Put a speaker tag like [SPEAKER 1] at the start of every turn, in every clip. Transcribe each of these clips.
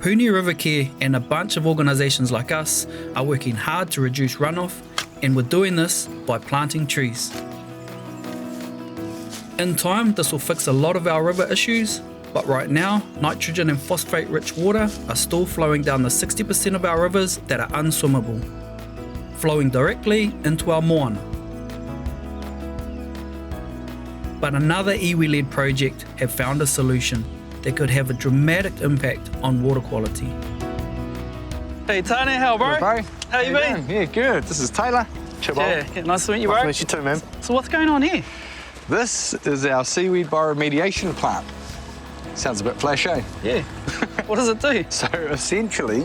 [SPEAKER 1] Puni River Care and a bunch of organisations like us are working hard to reduce runoff, and we're doing this by planting trees. In time, this will fix a lot of our river issues, but right now, nitrogen and phosphate-rich water are still flowing down the 60% of our rivers that are unswimmable, flowing directly into our Moana. But another iwi-led project have found a solution that could have a dramatic impact on water quality.
[SPEAKER 2] Hey Tane, how bro?
[SPEAKER 3] Good, bro.
[SPEAKER 2] How you been?
[SPEAKER 3] Yeah, good. This is Taylor.
[SPEAKER 2] Yeah, nice to meet you, bro.
[SPEAKER 3] Nice to meet you too, man.
[SPEAKER 2] So what's going on here?
[SPEAKER 3] This is our seaweed bioremediation plant. Sounds a bit flashy.
[SPEAKER 2] Yeah. What does it do?
[SPEAKER 3] So essentially,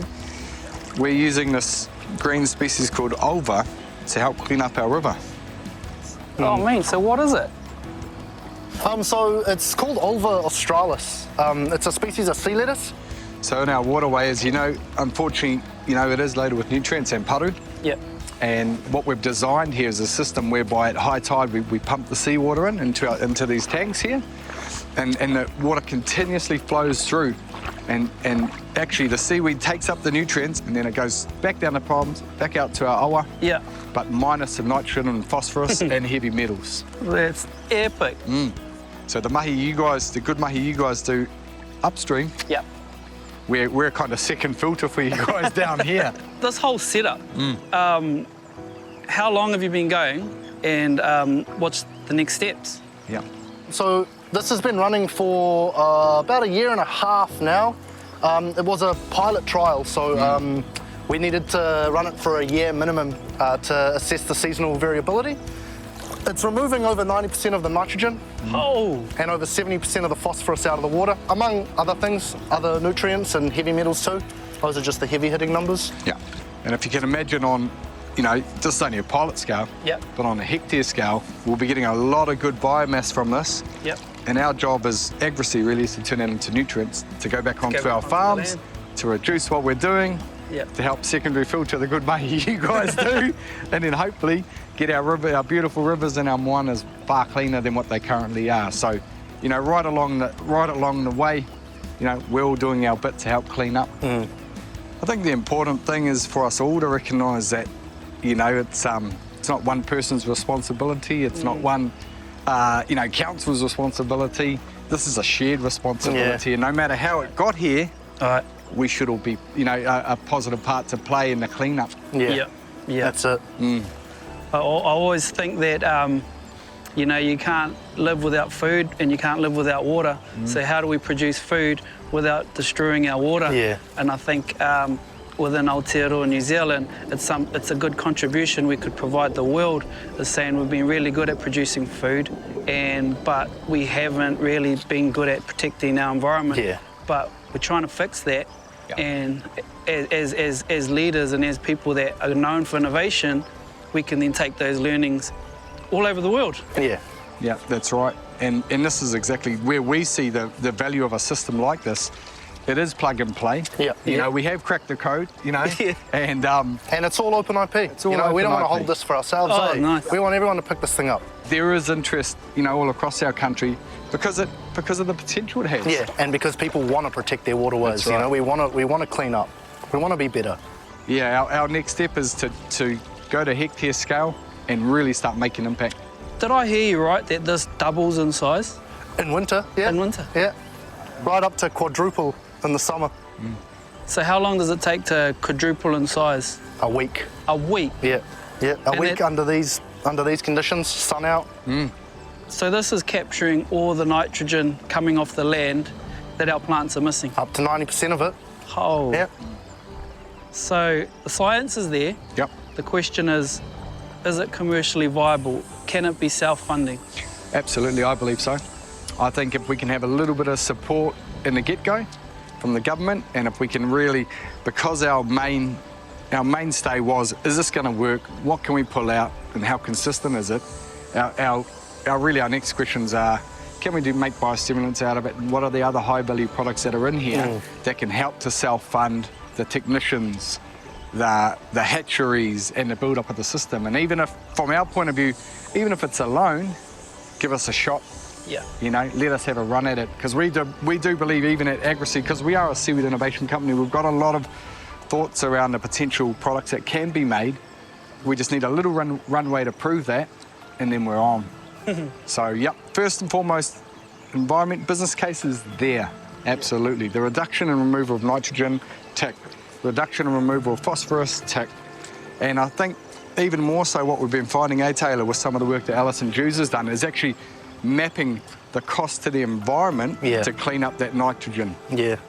[SPEAKER 3] we're using this green species called ulva to help clean up our river.
[SPEAKER 2] Oh man, so what is it?
[SPEAKER 4] So it's called Ulva australis. It's a species of sea lettuce.
[SPEAKER 3] So in our waterways, unfortunately, it is loaded with nutrients and paru.
[SPEAKER 2] Yep.
[SPEAKER 3] And what we've designed here is a system whereby at high tide we pump the seawater into these tanks here, and the water continuously flows through, and actually the seaweed takes up the nutrients and then it goes back down the ponds, back out to our awa.
[SPEAKER 2] Yeah.
[SPEAKER 3] But minus the nitrogen and phosphorus and heavy metals.
[SPEAKER 2] That's epic.
[SPEAKER 3] So the good mahi you guys do upstream,
[SPEAKER 2] Yep.
[SPEAKER 3] we're a kind of second filter for you guys down here.
[SPEAKER 2] This whole setup, how long have you been going, and what's the next steps?
[SPEAKER 3] Yeah.
[SPEAKER 4] So this has been running for about 1.5 years now. It was a pilot trial, so we needed to run it for 1 year minimum to assess the seasonal variability. It's removing over 90% of the nitrogen and over 70% of the phosphorus out of the water, among other things, other nutrients and heavy metals too. Those are just the heavy hitting numbers.
[SPEAKER 3] Yeah. And if you can imagine on, this is only a pilot scale,
[SPEAKER 2] Yep.
[SPEAKER 3] but on a hectare scale, we'll be getting a lot of good biomass from this.
[SPEAKER 2] Yep.
[SPEAKER 3] And our job as AgriSea really is to turn that into nutrients, to go back onto
[SPEAKER 2] back
[SPEAKER 3] our
[SPEAKER 2] onto the
[SPEAKER 3] farms,
[SPEAKER 2] land.
[SPEAKER 3] to reduce what we're doing,
[SPEAKER 2] Yep.
[SPEAKER 3] to help secondary filter the good mahi you guys do, and then hopefully get our beautiful rivers and our moanas far cleaner than what they currently are. So, right along the way, we're all doing our bit to help clean up. I think the important thing is for us all to recognise that, it's not one person's responsibility. It's not one, council's responsibility. This is a shared responsibility, and no matter how it got here, we should all be, a positive part to play in the cleanup.
[SPEAKER 4] Yeah. That's it.
[SPEAKER 2] I always think that, you can't live without food and you can't live without water. So how do we produce food without destroying our water?
[SPEAKER 4] Yeah.
[SPEAKER 2] And I think within Aotearoa New Zealand, it's a good contribution we could provide the world, is saying we've been really good at producing food, but we haven't really been good at protecting our environment.
[SPEAKER 4] Yeah.
[SPEAKER 2] But we're trying to fix that. And as leaders and as people that are known for innovation, we can then take those learnings all over the world.
[SPEAKER 4] Yeah.
[SPEAKER 3] Yeah, that's right. And this is exactly where we see the value of a system like this. It is plug and play.
[SPEAKER 4] Yeah.
[SPEAKER 3] We have cracked the code,
[SPEAKER 2] Yeah.
[SPEAKER 3] and
[SPEAKER 4] it's all open IP.
[SPEAKER 3] It's all
[SPEAKER 4] we
[SPEAKER 3] open
[SPEAKER 4] don't want to
[SPEAKER 3] IP.
[SPEAKER 4] hold this for ourselves.
[SPEAKER 2] Oh, nice.
[SPEAKER 4] We want everyone to pick this thing up.
[SPEAKER 3] there is interest, all across our country because of the potential it has.
[SPEAKER 4] Yeah, and because people want to protect their waterways.
[SPEAKER 3] That's right.
[SPEAKER 4] We want to clean up. We want to be better.
[SPEAKER 3] Yeah, our next step is to go to hectare scale and really start making impact.
[SPEAKER 2] Did I hear you right that this doubles in size?
[SPEAKER 4] In winter, yeah.
[SPEAKER 2] In winter?
[SPEAKER 4] Yeah. Right up to quadruple in the summer.
[SPEAKER 2] So how long does it take to quadruple in size?
[SPEAKER 4] A week.
[SPEAKER 2] A week?
[SPEAKER 4] Yeah. Yeah. A
[SPEAKER 2] And
[SPEAKER 4] week under these conditions, sun out.
[SPEAKER 2] So this is capturing all the nitrogen coming off the land that our plants are missing?
[SPEAKER 4] Up to 90% of it.
[SPEAKER 2] Oh.
[SPEAKER 4] Yeah.
[SPEAKER 2] So the science is there.
[SPEAKER 3] Yep.
[SPEAKER 2] The question is it commercially viable? Can it be self-funding?
[SPEAKER 3] Absolutely, I believe so. I think if we can have a little bit of support in the get-go from the government, and if we can really, because our mainstay was, is this going to work? What can we pull out, and how consistent is it? Our next questions are, can we make biostimulants out of it, and what are the other high-value products that are in here that can help to self-fund the technicians, the hatcheries, and the build-up of the system? And even if, from our point of view, even if it's a loan, give us a shot
[SPEAKER 2] Yeah.
[SPEAKER 3] You know, let us have a run at it, because we do believe, even at AgriSea, because we are a seaweed innovation company, we've got a lot of thoughts around the potential products that can be made. We just need a little runway to prove that, and then we're on. So, yep, first and foremost, environment business case is there, absolutely. The reduction and removal of nitrogen, tick. Reduction and removal of phosphorus, tick. And I think even more so what we've been finding, Taylor, with some of the work that Alison Jews has done, is actually mapping the cost to the environment to clean up that nitrogen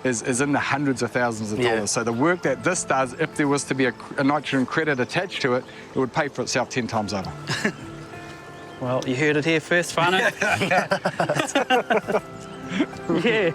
[SPEAKER 3] is in the hundreds of thousands of dollars. So the work that this does, if there was to be a nitrogen credit attached to it, it would pay for itself 10 times over.
[SPEAKER 2] Well, you heard it here first, whānau. Yeah.